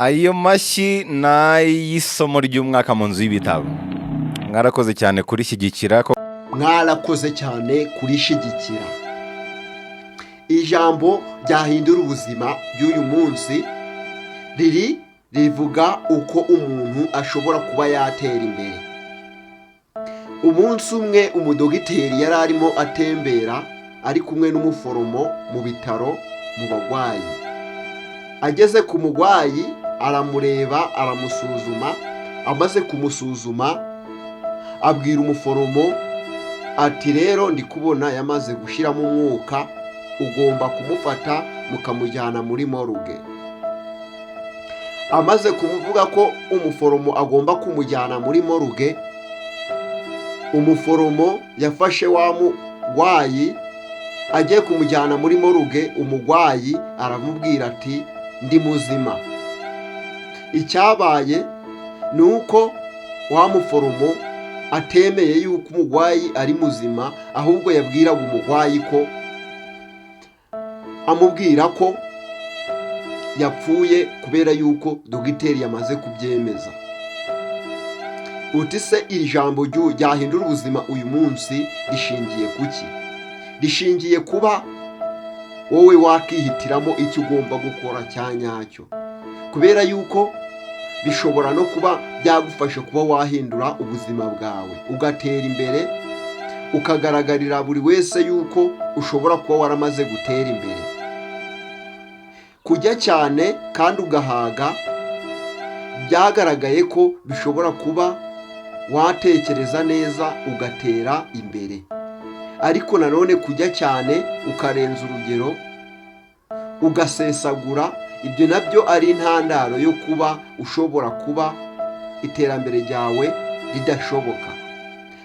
Ayo mashyi ni ay'isomo ry'umwaka mu nzu y'ibitabo. Mwarakoze cyane kurishyigikira. Mwarakoze cyane kurishigikira. Ijambo ryahindura ubuzima ry'uyu munsi rivuga uko umuntu ashobora kuba yatera imbere. Umunsi umwe umudogiteri yari arimo atembera ari kumwe n'umuforomo mu bitaro mu bagwayi. Ageze ku mugwayi aramureba, aramusuzuma. Amaze kumusuzuma abwira umuforomo ati rero ndi kubona yamaze gushyiramo umwuka, ugomba kumufata mukamujyana muri moruge. Amaze kumuvuga ko umuforomo agomba kumujyana muri moruge, umuforomo yafashe wa mugwayi agiye kumujyana muri moruge. Umugwayi aramubwira ati ndi muzima. Icyabaye ni uko wa muforomo atemeye yuko umugwayi ari muzima, ahubwo yabwiraga umugwayi ko amubwira ko yapfuye kubera yuko dogiteri yamaze kubyemeza. Uti se iri jambo ryahindura ubuzima uyu munsi rishingiye kuki? Rishingiye kuba wowe wakihitiramo icyo ugomba gukora cya nyacyo, kubera yuko bishobora no kuba byagufasha kuba wahindura ubuzima bwawe, ugatera imbere, ukagaragarira buri wese yuko ushobora kuba waramaze gutera imbere. Kujya cyane kandi ugahaga byagaragaye ko bishobora kuba watekereza neza ugatera imbere, ariko nanone kujya cyane ukarenza urugero ugasesagura, ibyo nabyo ari intandaro yo kuba ushobora kuba iterambere ryawe ridashoboka.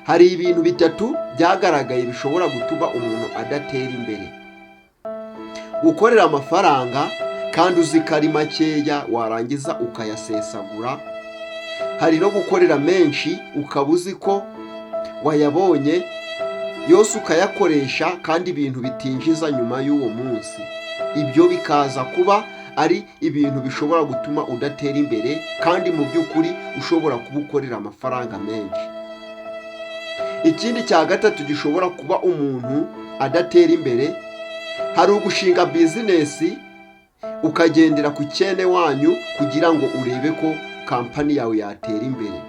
Hari ibintu bitatu byagaragaye bishobora gutuma umuntu adatera imbere: gukorera amafaranga kandi uzi ko ari makeya warangiza ukayasesagura. Hari no gukorera menshi ukaba uzi ko wayabonye yose ukayakoresha kandi ibintu bitinjiza nyuma y'uwo munsi. Ibyo bikaza kuba ari ibintu bishobora gutuma udatera imbere, kandi mu by'ukuri ushobora kuba ukorera amafaranga menshi. Ikindi cya gatatu gishobora kuba umuntu adatera imbere, hari ugushinga bizinesi ukagendera ku cyene wanyu kugira ngo urebe ko kampani yawe yatera imbere.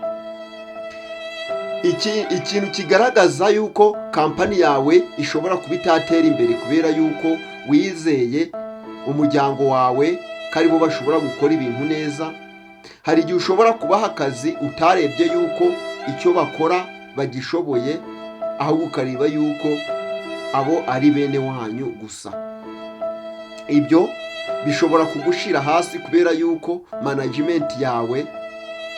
Ikintu kigaragaza yuko kampani yawe ishobora kuba itatera imbere kubera yuko wizeye umuryango wawe ko aribo bashobora gukora ibintu neza. Hari igihe ushobora kubaha akazi utarebye yuko icyo bakora bagishoboye, ahubwo ukareba yuko abo ari bene wanyu gusa. Ibyo bishobora kugushyira hasi kubera yuko management yawe,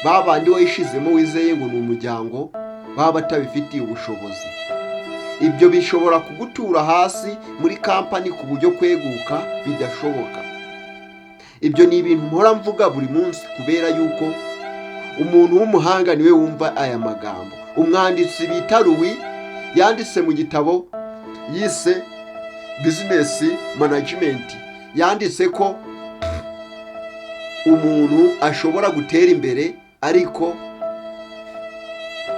ba bandi wayishizemo wizeye ngo ni umuryango, baba batabifitiye ubushobozi. Ibyo bishobora kugutura hasi muri kampani ku buryo kweguka bidashoboka. Ibyo ni ibintu mpora mvuga buri munsi kubera yuko umuntu w'umuhanga niwe wumva aya magambo. Umwanditsi bita Louis yanditse mu gitabo yise Business Management, yanditse ko umuntu ashobora gutera imbere ariko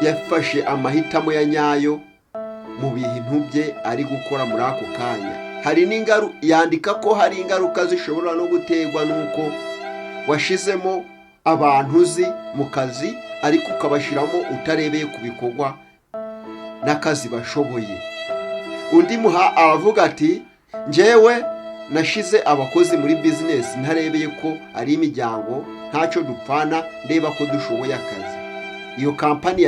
yafashe amahitamo ya nyayo mu bintu bye ari gukora muri ako kanya. Yandika ko hari ingaruka zishobora no guterwa n'uko washizemo abantu uzi mu kazi ariko ukabashyiramo utarebeye ku bikorwa n'akazi bashoboye. Undi aravuga ati njyewe nashize abakozi muri bizinesi ntarebeye ko ari imiryango ntacyo dupfana, ndeba ko dushoboye akazi. Iyo kampani